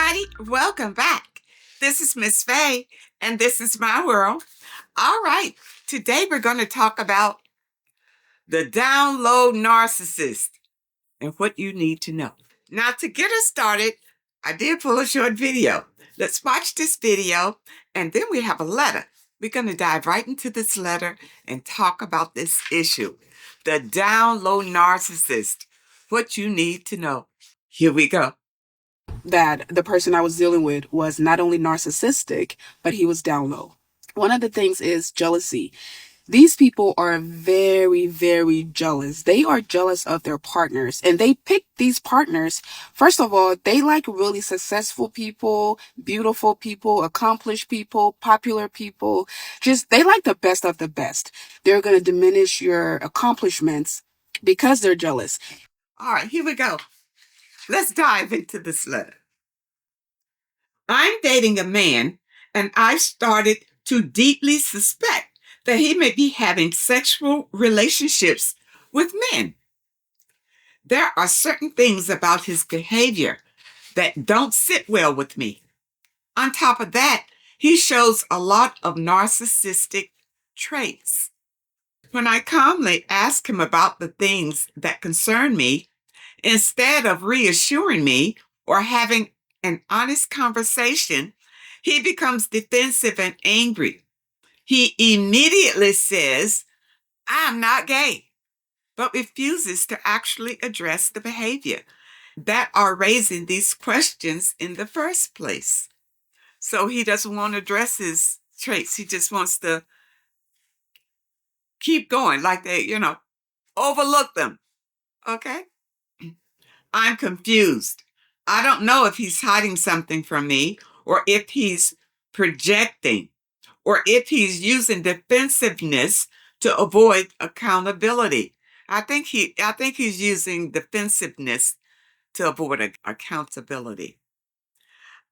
everybody. Welcome back. This is Miss Faye, and this is my world. All right. Today we're going to talk about the down low narcissist and what you need to know. Now, to get us started, I did pull a short video. Let's watch this video, and then we have a letter. We're going to dive right into this letter and talk about this issue. The down low narcissist. What you need to know. Here we go. That the person I was dealing with was not only narcissistic, but he was down low. One of the things is jealousy. These people are very, very jealous. They are jealous of their partners, and they pick these partners. First of all, they like really successful people, beautiful people, accomplished people, popular people. They like the best of the best. They're going to diminish your accomplishments because they're jealous. All right, here we go. Let's dive into this letter. I'm dating a man, and I've started to deeply suspect that he may be having sexual relationships with men. There are certain things about his behavior that don't sit well with me. On top of that, he shows a lot of narcissistic traits. When I calmly ask him about the things that concern me, instead of reassuring me or having an honest conversation, he becomes defensive and angry. He immediately says, I'm not gay, but refuses to actually address the behavior that are raising these questions in the first place. So he doesn't want to address his traits. He just wants to keep going like they, overlook them. Okay? I'm confused. I don't know if he's hiding something from me, or if he's projecting, or if he's using defensiveness to avoid accountability. I think he's using defensiveness to avoid accountability.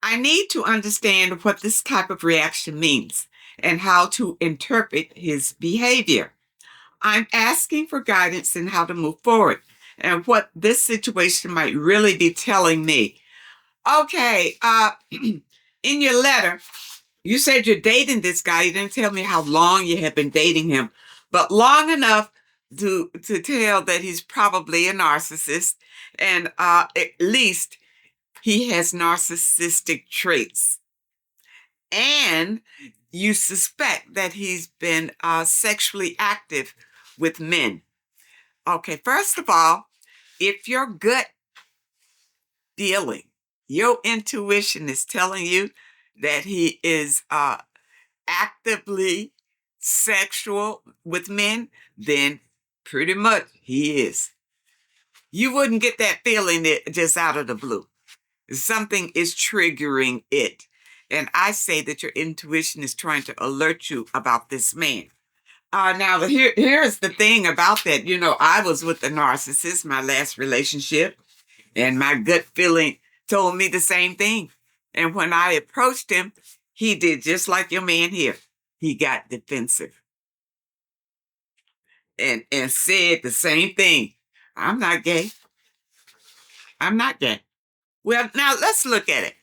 I need to understand what this type of reaction means and how to interpret his behavior. I'm asking for guidance in how to move forward and what this situation might really be telling me. Okay, in your letter, you said you're dating this guy. You didn't tell me how long you have been dating him, but long enough to tell that he's probably a narcissist, and at least he has narcissistic traits. And you suspect that he's been sexually active with men. Okay, first of all, if your gut feeling, your intuition is telling you that he is actively sexual with men, then pretty much he is. You wouldn't get that feeling just out of the blue. Something is triggering it. And I say that your intuition is trying to alert you about this man. Now, here's the thing about that. I was with a narcissist, my last relationship, and my gut feeling told me the same thing. And when I approached him, he did just like your man here. He got defensive and said the same thing. I'm not gay. I'm not gay. Well, now let's look at it,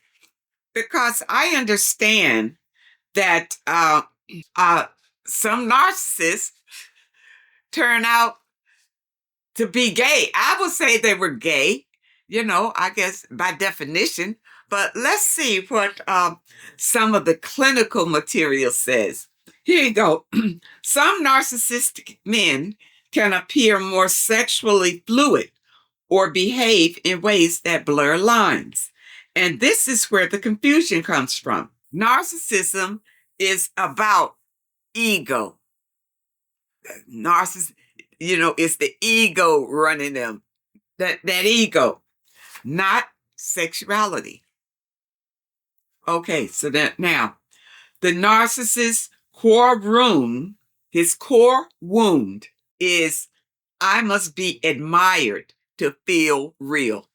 because I understand that some narcissists turn out to be gay. I would say they were gay, I guess by definition. But let's see what some of the clinical material says. Here you go. Some narcissistic men can appear more sexually fluid or behave in ways that blur lines. And this is where the confusion comes from. Narcissism is about ego. It's the ego running them. That ego, not sexuality. Okay, so now, the narcissist's his core wound is, I must be admired to feel real.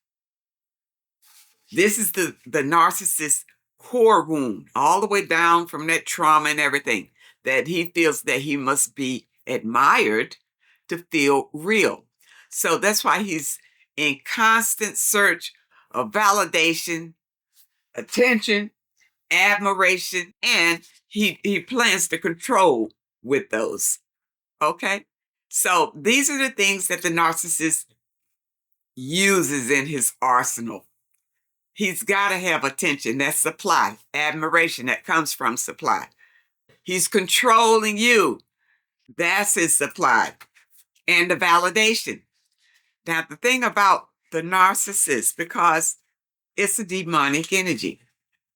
This is the narcissist's core wound, all the way down from that trauma and everything, that he feels that he must be admired to feel real. So that's why he's in constant search of validation attention, admiration, and he plans to control with those. Okay? So these are the things that the narcissist uses in his arsenal. He's got to have attention. That's supply. Admiration that comes from supply. He's controlling you. That's his supply. And the validation. Now, the thing about the narcissist, because it's a demonic energy,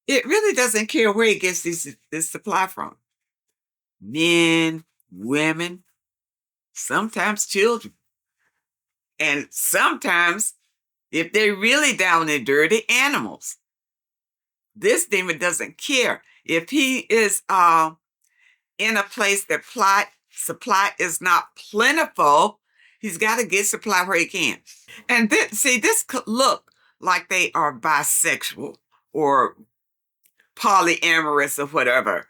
it really doesn't care where he gets this supply from. Men, women, sometimes children. And sometimes, if they're really down and dirty, animals. This demon doesn't care. If he is in a place that supply is not plentiful, he's got to get supply where he can. And this could look like they are bisexual or polyamorous or whatever.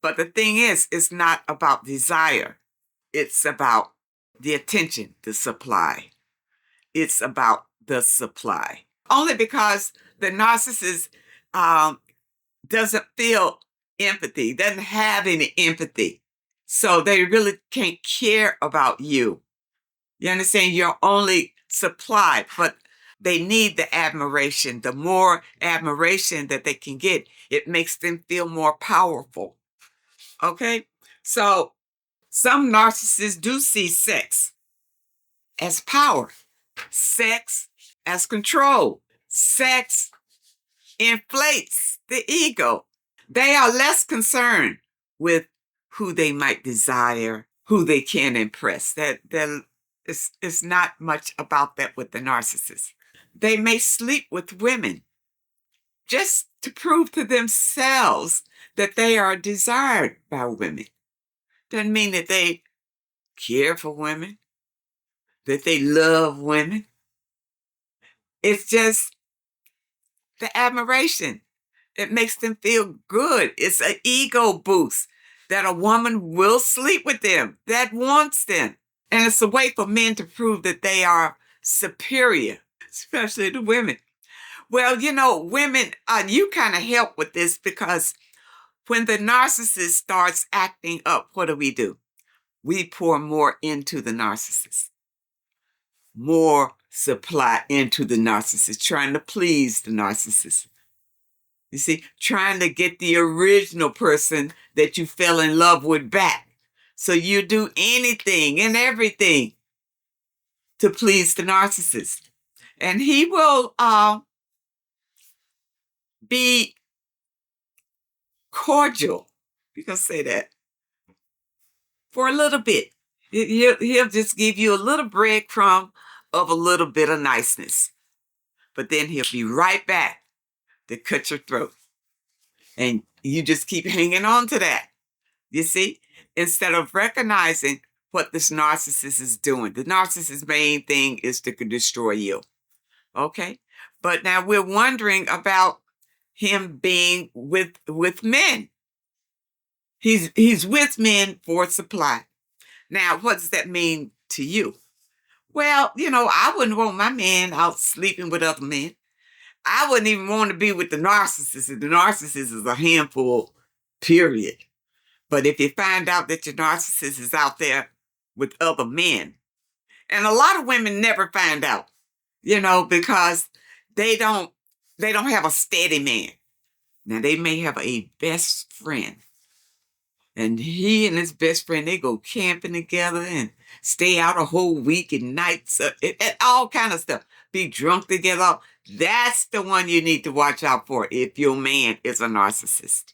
But the thing is, it's not about desire. It's about the attention, the supply. It's about the supply. Only because the narcissist doesn't feel empathy, doesn't have any empathy. So they really can't care about you. You understand? You're only supply, but they need the admiration. The more admiration that they can get, it makes them feel more powerful. Okay? So some narcissists do see sex as power, sex as control. Sex inflates the ego. They are less concerned with who they might desire, who they can impress. It's not much about that with the narcissist. They may sleep with women just to prove to themselves that they are desired by women. Doesn't mean that they care for women, that they love women. It's just the admiration. It makes them feel good. It's an ego boost that a woman will sleep with them, that wants them. And it's a way for men to prove that they are superior, especially to women. Well, women, you kind of help with this because when the narcissist starts acting up, what do? We pour more into the narcissist. More supply into the narcissist, trying to please the narcissist. You see, trying to get the original person that you fell in love with back. So you do anything and everything to please the narcissist. And he will be cordial, you can say that, for a little bit. He'll just give you a little breadcrumb of a little bit of niceness. But then he'll be right back to cut your throat. And you just keep hanging on to that. You see? Instead of recognizing what this narcissist is doing. The narcissist's main thing is to destroy you. Okay? But now we're wondering about him being with men. He's with men for supply. Now, what does that mean to you? Well, I wouldn't want my man out sleeping with other men. I wouldn't even want to be with the narcissist. The narcissist is a handful, period. But if you find out that your narcissist is out there with other men, and a lot of women never find out, because they don't have a steady man. Now, they may have a best friend. And he and his best friend, they go camping together and stay out a whole week and nights and all kind of stuff. Be drunk together. That's the one you need to watch out for if your man is a narcissist.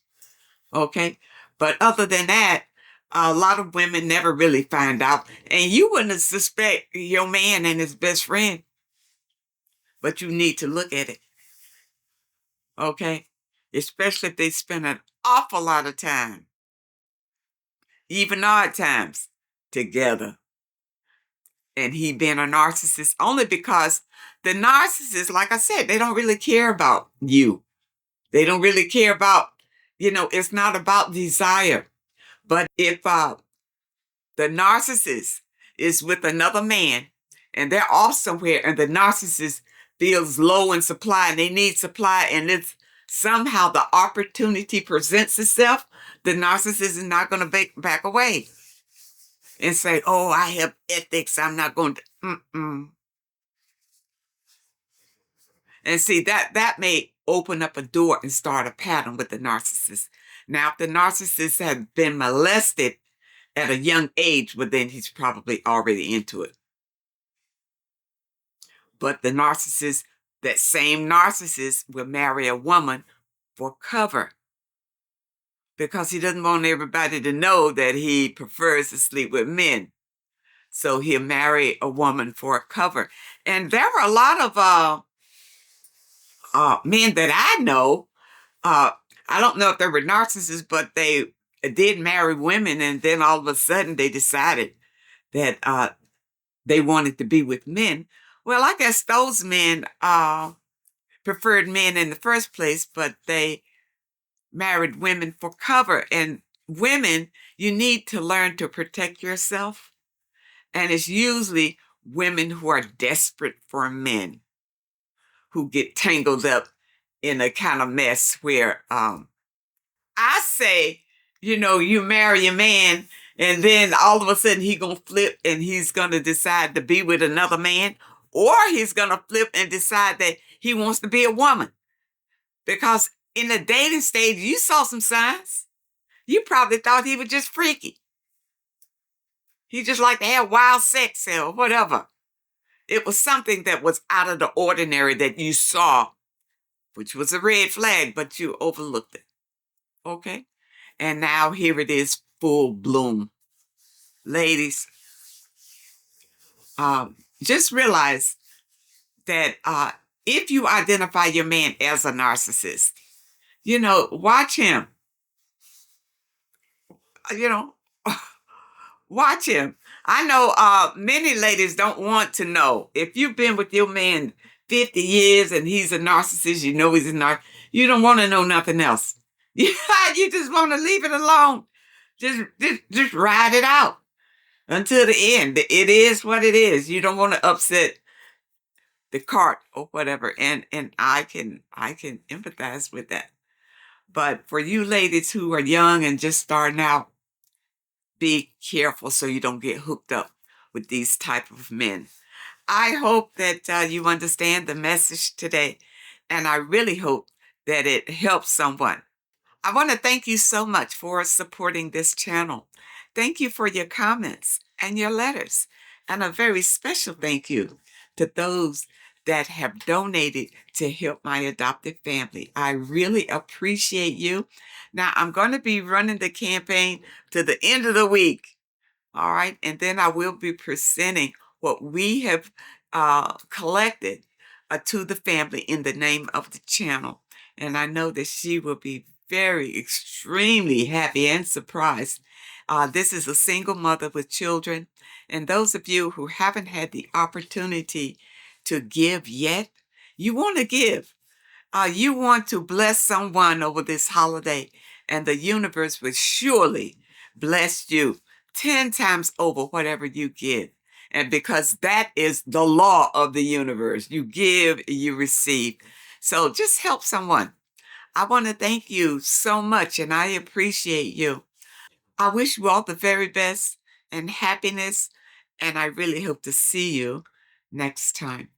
Okay? But other than that, a lot of women never really find out. And you wouldn't suspect your man and his best friend. But you need to look at it. Okay? Especially if they spend an awful lot of time, even odd times, together. And he being a narcissist only because the narcissist, like I said, they don't really care about you. They don't really care about, it's not about desire. But if the narcissist is with another man and they're off somewhere and the narcissist feels low in supply and they need supply and it's somehow the opportunity presents itself, the narcissist is not going to back away and say, oh, I have ethics. I'm not going to. Mm-mm. And see, that may open up a door and start a pattern with the narcissist. Now, if the narcissist has been molested at a young age, well, then he's probably already into it. But the narcissist, that same narcissist, will marry a woman for cover because he doesn't want everybody to know that he prefers to sleep with men. So he'll marry a woman for a cover. And there were a lot of men that I know. I don't know if they were narcissists, but they did marry women, and then all of a sudden they decided that they wanted to be with men. Well, I guess those men preferred men in the first place, but they married women for cover. And women, you need to learn to protect yourself. And it's usually women who are desperate for men who get tangled up in a kind of mess where I say, you marry a man and then all of a sudden he gonna flip and he's gonna decide to be with another man, or he's gonna flip and decide that he wants to be a woman. Because in the dating stage, you saw some signs. You probably thought he was just freaky. He just liked to have wild sex or whatever. It was something that was out of the ordinary that you saw, which was a red flag, but you overlooked it. Okay? And now here it is, full bloom. Ladies, just realize that if you identify your man as a narcissist, watch him. Watch him. I know many ladies don't want to know. If you've been with your man 50 years and he's a narcissist, he's a narcissist, you don't want to know nothing else. You just want to leave it alone. Just ride it out until the end. It is what it is. You don't want to upset the cart or whatever. And I can empathize with that. But for you ladies who are young and just starting out, be careful so you don't get hooked up with these type of men. I hope that you understand the message today, and I really hope that it helps someone. I want to thank you so much for supporting this channel. Thank you for your comments and your letters, and a very special thank you to those that have donated to help my adopted family. I really appreciate you. Now, I'm going to be running the campaign to the end of the week. All right. And then I will be presenting what we have collected to the family in the name of the channel. And I know that she will be very, extremely happy and surprised. This is a single mother with children. And those of you who haven't had the opportunity to give yet, you want to give. You want to bless someone over this holiday, and the universe will surely bless you 10 times over whatever you give. And because that is the law of the universe, you give, you receive. So just help someone. I want to thank you so much, and I appreciate you. I wish you all the very best and happiness, and I really hope to see you next time.